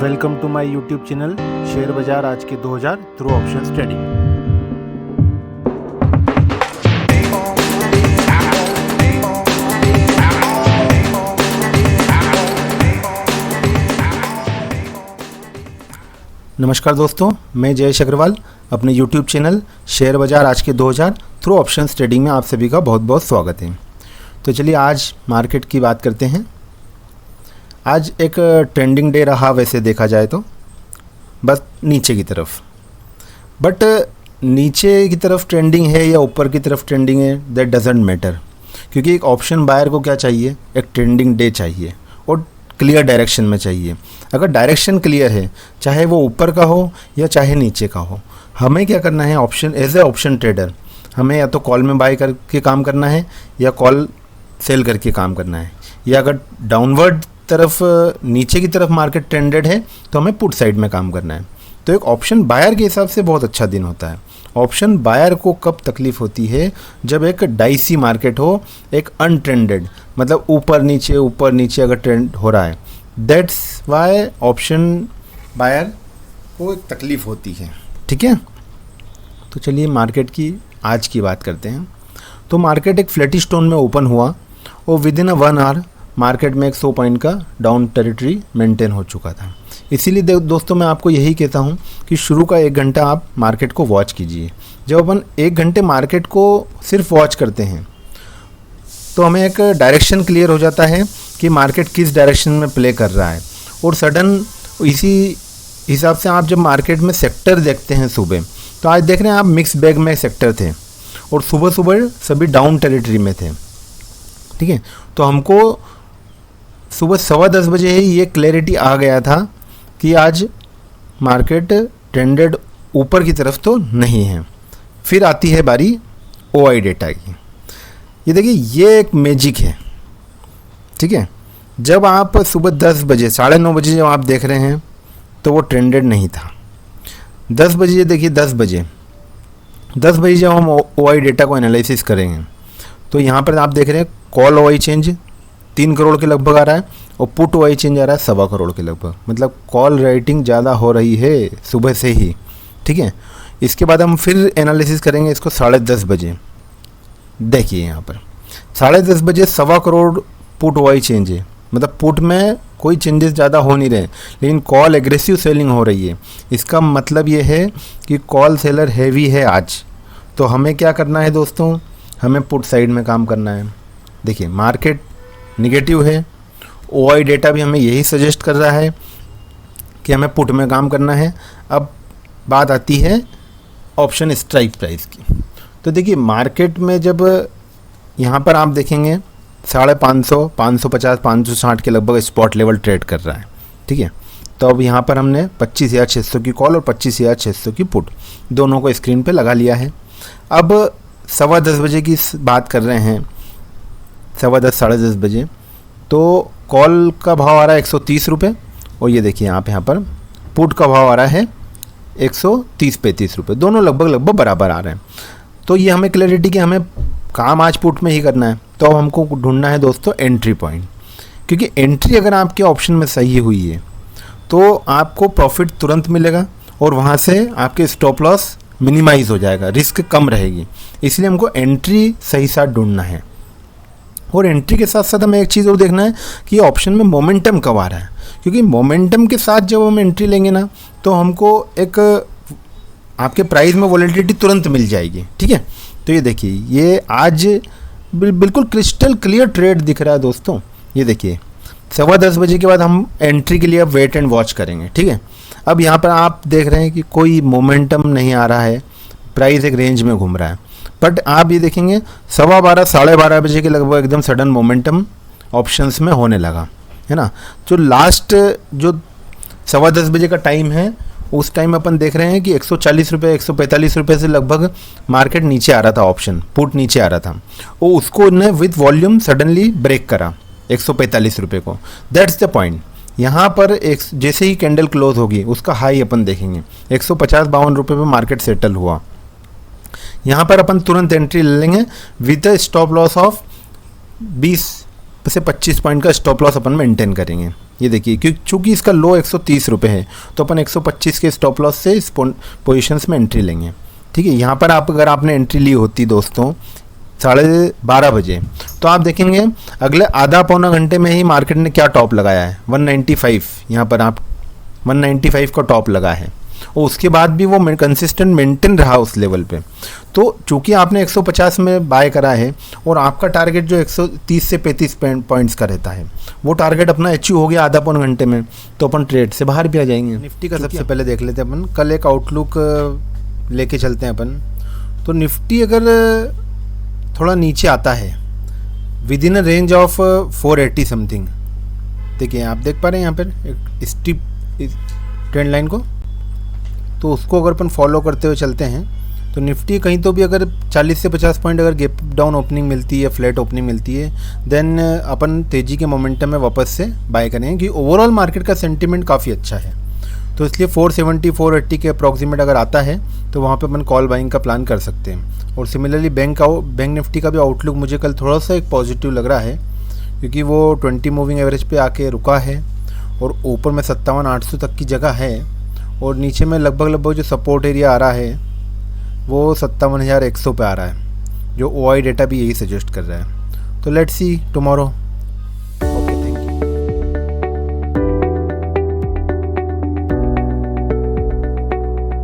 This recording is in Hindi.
Welcome to my YouTube channel share बाजार आज के 2000 थ्रू ऑप्शंस ट्रेडिंग। नमस्कार दोस्तों, मैं जयेश अग्रवाल अपने यूट्यूब चैनल शेयर बाजार आज के 2000 थ्रू ऑप्शंस ट्रेडिंग में आप सभी का बहुत बहुत स्वागत है। तो चलिए आज मार्केट की बात करते हैं। आज एक ट्रेंडिंग डे रहा वैसे देखा जाए तो, बस नीचे की तरफ, बट नीचे की तरफ ट्रेंडिंग है या ऊपर की तरफ ट्रेंडिंग है दैट डजेंट मैटर, क्योंकि एक ऑप्शन बायर को क्या चाहिए, एक ट्रेंडिंग डे चाहिए और क्लियर डायरेक्शन में चाहिए। अगर डायरेक्शन क्लियर है, चाहे वो ऊपर का हो या चाहे नीचे का हो, हमें क्या करना है, option as a option trader हमें या तो कॉल में बाय करके काम करना है या कॉल सेल करके काम करना है, या अगर डाउनवर्ड तरफ नीचे की तरफ मार्केट ट्रेंडेड है तो हमें पुट साइड में काम करना है। तो एक ऑप्शन बायर के हिसाब से बहुत अच्छा दिन होता है। ऑप्शन बायर को कब तकलीफ होती है, जब एक डाइसी मार्केट हो, एक अनट्रेंडेड, मतलब ऊपर नीचे अगर ट्रेंड हो रहा है, दैट्स वाई ऑप्शन बायर को एक तकलीफ होती है। ठीक है, तो चलिए मार्केट की आज की बात करते हैं। तो मार्केट एक फ्लैटिश टोन में ओपन हुआ और विद इन 1 आवर मार्केट में एक 100 पॉइंट का डाउन टेरिटरी मेंटेन हो चुका था। इसीलिए दोस्तों मैं आपको यही कहता हूँ कि शुरू का 1 घंटा आप मार्केट को वॉच कीजिए। जब अपन 1 घंटे मार्केट को सिर्फ वॉच करते हैं तो हमें एक डायरेक्शन क्लियर हो जाता है कि मार्केट किस डायरेक्शन में प्ले कर रहा है, और सडन इसी हिसाब से आप जब मार्केट में सेक्टर देखते हैं सुबह, तो आज देख रहे हैं आप मिक्स बैग में सेक्टर थे और सुबह सुबह सभी डाउन टेरिटरी में थे। ठीक है, तो हमको सुबह 10:15 बजे ही ये क्लैरिटी आ गया था कि आज मार्केट ट्रेंडेड ऊपर की तरफ तो नहीं है। फिर आती है बारी ओआई डेटा की। ये देखिए, ये एक मैजिक है। ठीक है, जब आप सुबह 10 बजे 9:30 बजे जब आप देख रहे हैं तो वो ट्रेंडेड नहीं था। 10 बजे देखिए, 10 बजे जब हम ओआई डेटा को एनालिसिस करेंगे तो यहाँ पर आप देख रहे हैं कॉल ओआई चेंज 3 करोड़ के लगभग आ रहा है और पुट ओआई चेंज आ रहा है 1.25 करोड़ के लगभग, मतलब कॉल राइटिंग ज़्यादा हो रही है सुबह से ही। ठीक है, इसके बाद हम फिर एनालिसिस करेंगे इसको 10:30 बजे। देखिए यहाँ पर 10:30 बजे 1.25 करोड़ पुट ओआई चेंज है, मतलब पुट में कोई चेंजेस ज़्यादा हो नहीं रहे, लेकिन कॉल एग्रेसिव सेलिंग हो रही है। इसका मतलब ये है कि कॉल सेलर हैवी है आज। तो हमें क्या करना है दोस्तों, हमें पुट साइड में काम करना है। देखिए मार्केट निगेटिव है, ओआई डेटा भी हमें यही सजेस्ट कर रहा है कि हमें पुट में काम करना है। अब बात आती है ऑप्शन स्ट्राइक प्राइस की। तो देखिए मार्केट में जब यहाँ पर आप देखेंगे 550, 550, 560 के लगभग स्पॉट लेवल ट्रेड कर रहा है। ठीक है, तो अब यहाँ पर हमने 25,600 की कॉल और 25,600 की पुट दोनों को स्क्रीन पे लगा लिया है। अब 10:15 बजे की बात कर रहे हैं, 10:15 साढ़े 10 बजे, तो कॉल का भाव आ रहा है 130 रुपये और ये देखिए आप यहाँ पर पुट का भाव आ रहा है 130-35 रुपये, दोनों लगभग बराबर आ रहे हैं। तो ये हमें क्लैरिटी कि हमें काम आज पुट में ही करना है। तो अब हमको ढूंढना है दोस्तों एंट्री पॉइंट, क्योंकि एंट्री अगर आपके ऑप्शन में सही हुई है तो आपको प्रॉफिट तुरंत मिलेगा और वहाँ से आपके स्टॉप लॉस मिनिमाइज हो जाएगा, रिस्क कम रहेगी। इसलिए हमको एंट्री सही साथ ढूंढना है। और एंट्री के साथ साथ हमें एक चीज़ और देखना है कि ऑप्शन में मोमेंटम कब आ रहा है, क्योंकि मोमेंटम के साथ जब हम एंट्री लेंगे ना तो हमको एक आपके प्राइस में वॉलेटिलिटी तुरंत मिल जाएगी। ठीक है, तो ये देखिए, ये आज बिल्कुल क्रिस्टल क्लियर ट्रेड दिख रहा है दोस्तों। ये देखिए 10:15 बजे के बाद हम एंट्री के लिए अब वेट एंड वॉच करेंगे। ठीक है, अब यहाँ पर आप देख रहे हैं कि कोई मोमेंटम नहीं आ रहा है, प्राइस एक रेंज में घूम रहा है। बट आप ये देखेंगे 12:15, 12:30 बजे के लगभग एकदम सडन मोमेंटम ऑप्शंस में होने लगा है ना। जो लास्ट जो 10:15 बजे का टाइम है, उस टाइम अपन देख रहे हैं कि 140 रुपये 145 रुपये से लगभग मार्केट नीचे आ रहा था, ऑप्शन पुट नीचे आ रहा था, वो उसको ने विथ वॉल्यूम सडनली ब्रेक करा 145 रुपये को। That's the point. यहाँ पर एक जैसे ही कैंडल क्लोज होगी उसका हाई अपन देखेंगे 150-52 रुपये पे मार्केट सेटल हुआ। यहाँ पर अपन तुरंत एंट्री ले लेंगे विद स्टॉप लॉस ऑफ 20 से 25 पॉइंट का स्टॉप लॉस अपन मेंटेन करेंगे। ये देखिए, क्योंकि चूँकि इसका लो 130 रुपये है तो अपन 125 के स्टॉप लॉस से इस पोजीशंस में एंट्री लेंगे। ठीक है, यहाँ पर अगर आपने एंट्री ली होती दोस्तों 12:30 बजे, तो आप देखेंगे अगले आधा पौना घंटे में ही मार्केट ने क्या टॉप लगाया है, 195। यहाँ पर आप 195 का टॉप लगा है और उसके बाद भी वो कंसिस्टेंट मेंटेन रहा उस लेवल पे। तो चूंकि आपने 150 में बाय करा है और आपका टारगेट जो 130 से 35 पॉइंट्स का रहता है, वो टारगेट अपना अचीव हो गया आधा पौन घंटे में, तो अपन ट्रेड से बाहर भी आ जाएंगे। निफ्टी का सबसे पहले देख लेते हैं अपन, कल एक आउटलुक लेके चलते हैं अपन। तो निफ्टी अगर थोड़ा नीचे आता है with in a range of 480 something, देखिए आप देख पा रहे हैं यहाँ पर एक स्टीप ट्रेंड लाइन को, तो उसको अगर अपन फॉलो करते हुए चलते हैं तो निफ्टी कहीं तो भी अगर 40 से 50 पॉइंट अगर गैप डाउन ओपनिंग मिलती है, फ्लैट ओपनिंग मिलती है, देन अपन तेज़ी के मोमेंटम में वापस से बाय करेंगे, कि ओवरऑल मार्केट का सेंटीमेंट काफ़ी अच्छा है। तो इसलिए 470 480 के अप्रॉक्सीमेट अगर आता है तो वहाँ पे अपन कॉल बाइंग का प्लान कर सकते हैं। और सिमिलरली बैंक निफ्टी का भी आउटलुक मुझे कल थोड़ा सा एक पॉजिटिव लग रहा है, क्योंकि वो 20 मूविंग एवरेज पे आके रुका है और ऊपर में 57,800 तक की जगह है और नीचे में लगभग जो सपोर्ट एरिया आ रहा है वो 57,100 पे आ रहा है, जो OI डेटा भी यही सजेस्ट कर रहा है। तो लेट्स सी टुमारो।